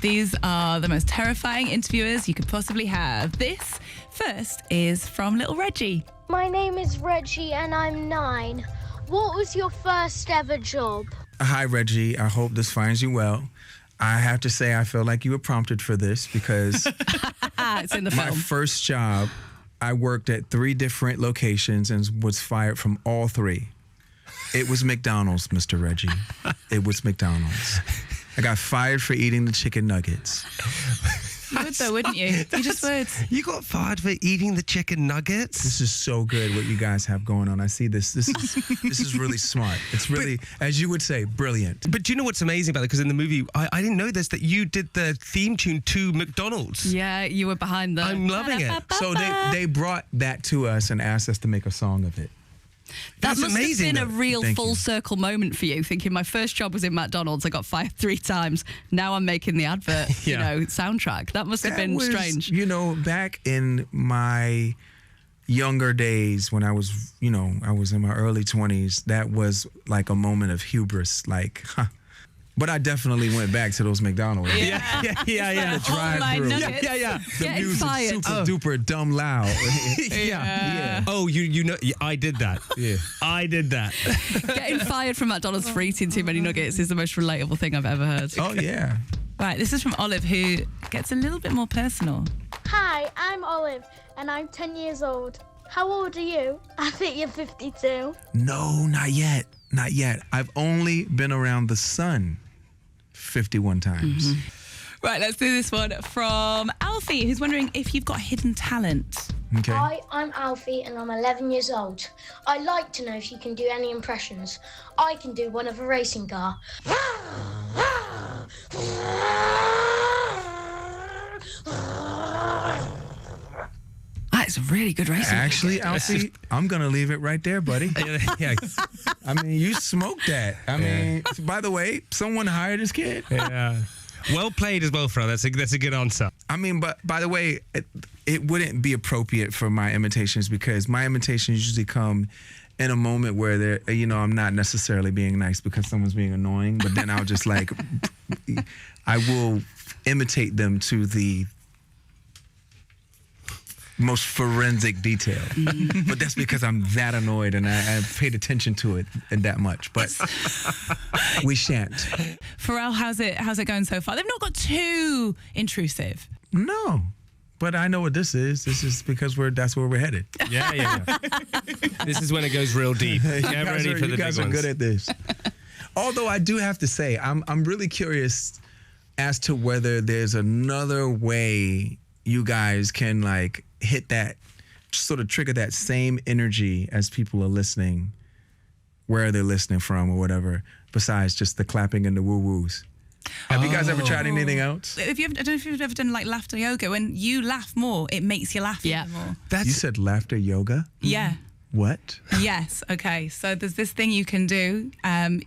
These are the most terrifying interviewers you could possibly have. This first is from little Reggie. My name is Reggie and I'm 9. What was your first ever job? Hi, Reggie. I hope this finds you well. I have to say I feel like you were prompted for this because It's in the my film. first job, I worked at 3 different locations and was fired from all 3. It was McDonald's, Mr. Reggie. It was McDonald's. I got fired for eating the chicken nuggets. You would though, wouldn't you? You just would. You got fired for eating the chicken nuggets? This is so good what you guys have going on. I see this. This is really smart. It's really, as you would say, brilliant. But do you know what's amazing about it? Because in the movie, I didn't know this, that you did the theme tune to McDonald's. Yeah, you were behind the... I'm loving it. So they brought that to us and asked us to make a song of it. That That's must amazing, have been a though. real Thank full you. circle moment for you, thinking my first job was in McDonald's, I got fired 3 times, now I'm making the advert, Yeah. soundtrack. That must have been was, strange. Back in my younger days when I was, I was in my early 20s, that was like a moment of hubris, like, huh. But I definitely went back to those McDonald's. Yeah. Online drive-through. nuggets. Yeah. The Getting music fired. super duper dumb loud. Yeah. Oh, you know, I did that. Yeah. I did that. Getting fired from McDonald's for eating too many nuggets is the most relatable thing I've ever heard. Oh, yeah. Right, this is from Olive, who gets a little bit more personal. Hi, I'm Olive and I'm 10 years old. How old are you? I think you're 52. No, not yet. Not yet. I've only been around the sun 51 times. Right, let's do this one from Alfie, who's wondering if you've got hidden talent. Okay. Hi, I'm Alfie and I'm 11 years old. I'd like to know if you can do any impressions. I can do one of a racing car. That's a really good racing. Actually, Alfie, I'm going to leave it right there, buddy. Yeah. I mean, you smoked that. I mean, by the way, someone hired this kid. Yeah. Well played as well, Pharrell. That's a good answer. I mean, but by the way, it wouldn't be appropriate for my imitations because my imitations usually come in a moment where they're, I'm not necessarily being nice because someone's being annoying, but then I'll just like, I will imitate them to the most forensic detail. But that's because I'm that annoyed and I paid attention to it and that much. But we shan't. Pharrell, how's it going so far? They've not got too intrusive. No. But I know what this is. This is because that's where we're headed. Yeah. This is when it goes real deep. Get ready for the You guys big are ones. good at this. Although I do have to say, I'm really curious as to whether there's another way you guys can like hit that, sort of trigger that same energy as people are listening, where they're listening from or whatever, besides just the clapping and the woo-woos. Have you guys ever tried anything else? I don't know if you've ever done like laughter yoga. When you laugh more, it makes you laugh even more. You said laughter yoga? Yeah. What? Yes. Okay. So there's this thing you can do.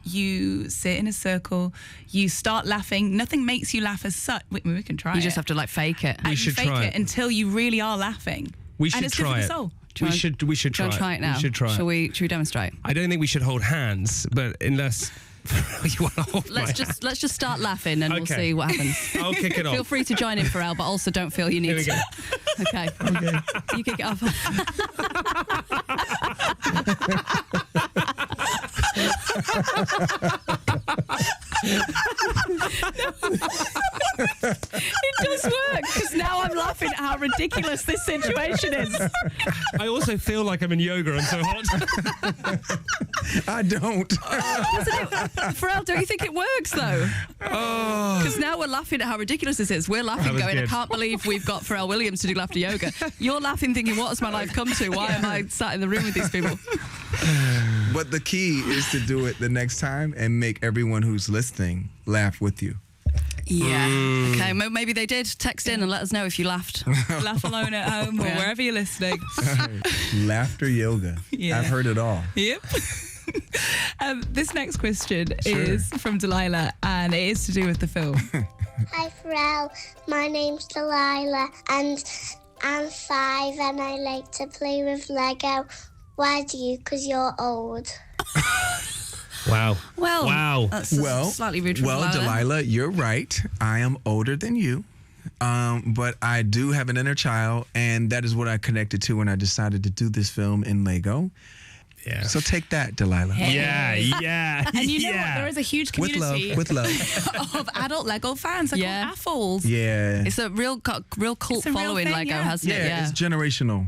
You sit in a circle. You start laughing. Nothing makes you laugh as such. We can try it. You just have to like fake it. And you should fake try it it. until you really are laughing. We And should it's good for try the it. soul. We should Do you try want to try it now? We should try Shall it. we demonstrate? I don't think we should hold hands, but unless you want to hold my hand. Let's just start laughing and we'll Okay. see what happens. I'll kick it off. Feel free to join in, Pharrell, but also don't feel you Here need we to. go. Okay. You kick it off. It does work because now I'm laughing at how ridiculous this situation is. I also feel like I'm in yoga. I'm so hot. I don't. Pharrell, don't you think it works though? Because now we're laughing at how ridiculous this is. We're laughing, That was going, good. I can't believe we've got Pharrell Williams to do laughter yoga. You're laughing, thinking, what has my life come to? Why am I sat in the room with these people? But the key is to do it the next time and make everyone who's listening laugh with you. Yeah. Okay, maybe they did. Text in and let us know if you laughed. Laugh alone at home or Yeah. wherever you're listening. Laughter yoga. Yeah. I've heard it all. Yep. This next question is from Delilah, and it is to do with the film. Hi, Pharrell. My name's Delilah, and I'm 5, and I like to play with Lego. Why do you? Because you're old. Wow. Well, Wow. that's Well, slightly rude from Delilah, you're right. I am older than you. But I do have an inner child, and that is what I connected to when I decided to do this film in Lego. Yeah. So take that, Delilah. Yeah. And you know what? There is a huge community With love. of adult Lego fans. They're Yeah. called Affles. Yeah. It's a real cult It's a real following, thing, Lego, yeah. hasn't it? Yeah, it's generational.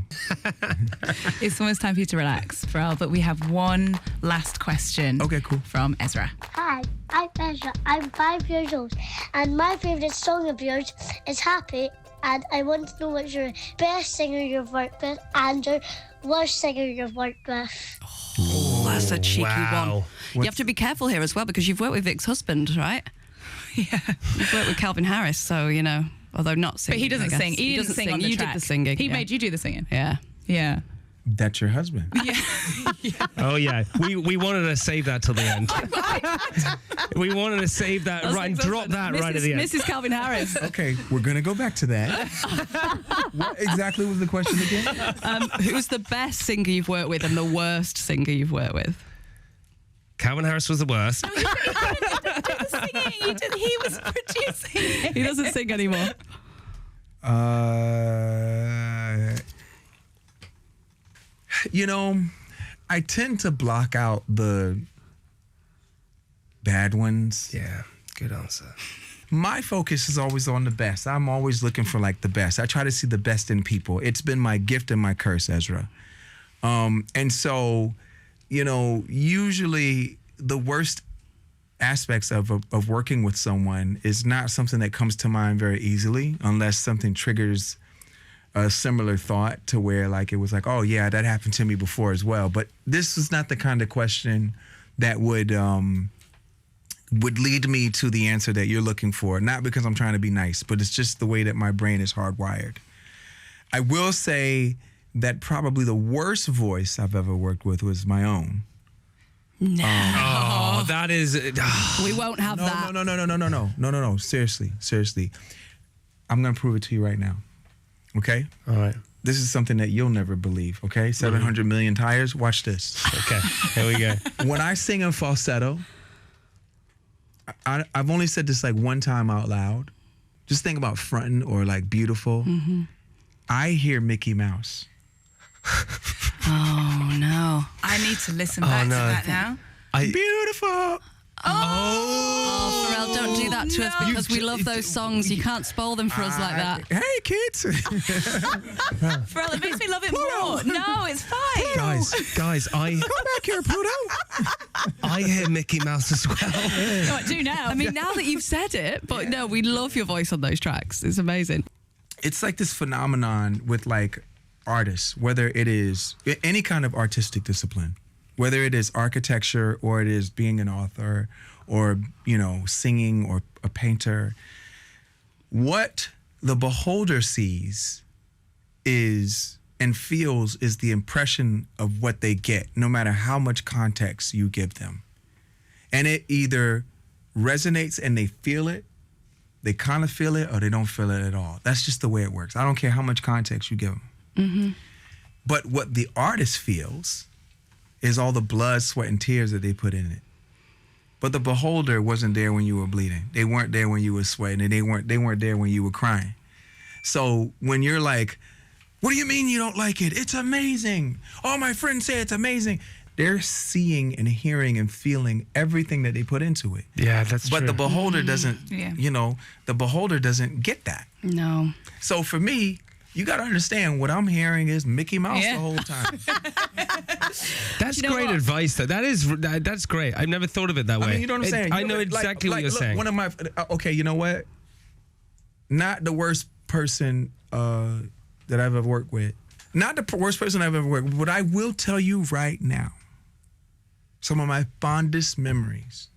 It's almost time for you to relax, Pharrell, but we have one last question. Okay, cool. From Ezra. Hi, I'm Ezra. I'm 5 years old, and my favourite song of yours is Happy. And I want to know what's your best singer you've worked with and your worst singer you've worked with. Oh, that's a cheeky Wow. one. You have to be careful here as well because you've worked with Vic's husband, right? Yeah. You've worked with Calvin Harris, so, you know, although not singing. But he doesn't I guess. sing. He doesn't sing on the You track. did the singing. He yeah. made you do the singing. Yeah. Yeah. That's your husband. Oh, yeah. We wanted to save that till the end. We wanted to save that right and drop that right at the end. Mrs. Calvin Harris. Okay, we're going to go back to that. What exactly was the question again? Who's the best singer you've worked with and the worst singer you've worked with? Calvin Harris was the worst. He was producing. He doesn't sing anymore. You know, I tend to block out the bad ones. Yeah, good answer. My focus is always on the best. I'm always looking for like the best. I try to see the best in people. It's been my gift and my curse, Ezra. And so, you know, usually the worst aspects of working with someone is not something that comes to mind very easily unless something triggers a similar thought to where like it was like, oh yeah, that happened to me before as well. But this is not the kind of question that would lead me to the answer that you're looking for. Not because I'm trying to be nice, but it's just the way that my brain is hardwired. I will say that probably the worst voice I've ever worked with was my own. No. Oh, that is... We won't have that. No. Seriously. I'm going to prove it to you right now. Okay? All right. This is something that you'll never believe, okay? 700 million tires. Watch this. Okay, here we go. When I sing in falsetto, I've only said this like one time out loud. Just think about fronting or like beautiful. Mm-hmm. I hear Mickey Mouse. Oh, no. I need to listen back to that now. Beautiful. Oh, Pharrell, don't do that to us because we love those songs. You can't spoil them for us like that. Hey, kids. Pharrell, it makes me love it more. No, it's fine. Guys, Come back here, Pluto. I hear Mickey Mouse as well. What do now? I mean, now that you've said it, but no, we love your voice on those tracks. It's amazing. It's like this phenomenon with like artists, whether it is any kind of artistic discipline, whether it is architecture or it is being an author or, you know, singing or a painter. What the beholder sees is and feels is the impression of what they get, no matter how much context you give them. And it either resonates and they feel it, they kind of feel it, or they don't feel it at all. That's just the way it works. I don't care how much context you give them. Mm-hmm. But what the artist feels is all the blood, sweat, and tears that they put in it. But the beholder wasn't there when you were bleeding. They weren't there when you were sweating, and they weren't there when you were crying. So when you're like, what do you mean you don't like it? It's amazing. All my friends say it's amazing. They're seeing and hearing and feeling everything that they put into it. Yeah, that's true. But the beholder doesn't, Yeah. you know, the beholder doesn't get that. No. So for me, you got to understand what I'm hearing is Mickey Mouse Yeah. the whole time. That's You know great what? advice, though. That's great. I've never thought of it that way. I mean, you know what I'm saying? I know exactly what you're look, saying. One of my, okay, you know what? Not the worst person that I've ever worked with. Not the worst person I've ever worked with. But I will tell you right now, some of my fondest memories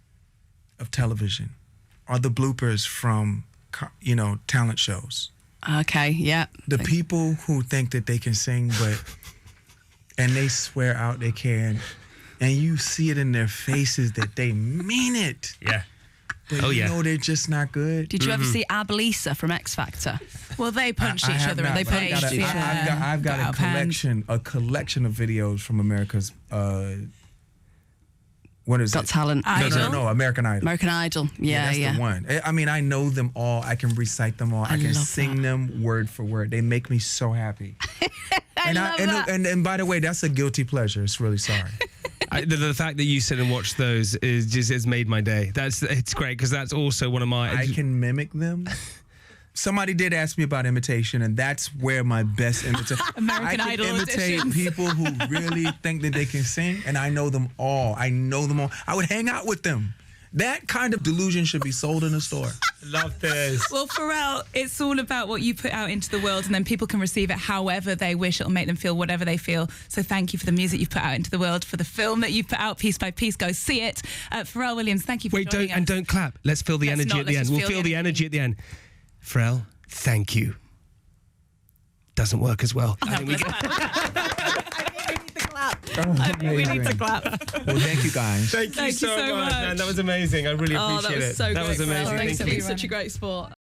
of television are the bloopers from, you know, talent shows. Okay, yeah. The people who think that they can sing, and they swear out they can, and you see it in their faces that they mean it. Yeah. But you know they're just not good. Did you ever see Ablisa from X Factor? Well, they punched I each have other not, in the but face. I've got a collection of videos from America's What is Got it? Talent. Idol. No, American Idol. American Idol. Yeah, that's yeah. the one. I mean, I know them all. I can recite them all. I can love sing that. them word for word. They make me so happy. I love that. And by the way, that's a guilty pleasure. It's really sorry. The fact that you sit and watch those has made my day. It's great because that's also one of my. I can mimic them. Somebody did ask me about imitation, and that's where my best imitation. American I Idol can imitate auditions. people who really think that they can sing, and I know them all. I would hang out with them. That kind of delusion should be sold in a store. love this. Well, Pharrell, it's all about what you put out into the world, and then people can receive it however they wish. It'll make them feel whatever they feel. So thank you for the music you've put out into the world, for the film that you've put out piece by piece. Go see it. Pharrell Williams, thank you for joining us. Don't clap. Let's feel the Let's energy not. at the Let's end. just We'll feel feel the the energy at the end. Pharrell, thank you. Doesn't work as well. I think we get- I think we need to clap. Well, thank you guys. Thank you so much, man. That was amazing. I really appreciate That was it. so That was great. amazing. Thanks Thank for you. being such a great sport.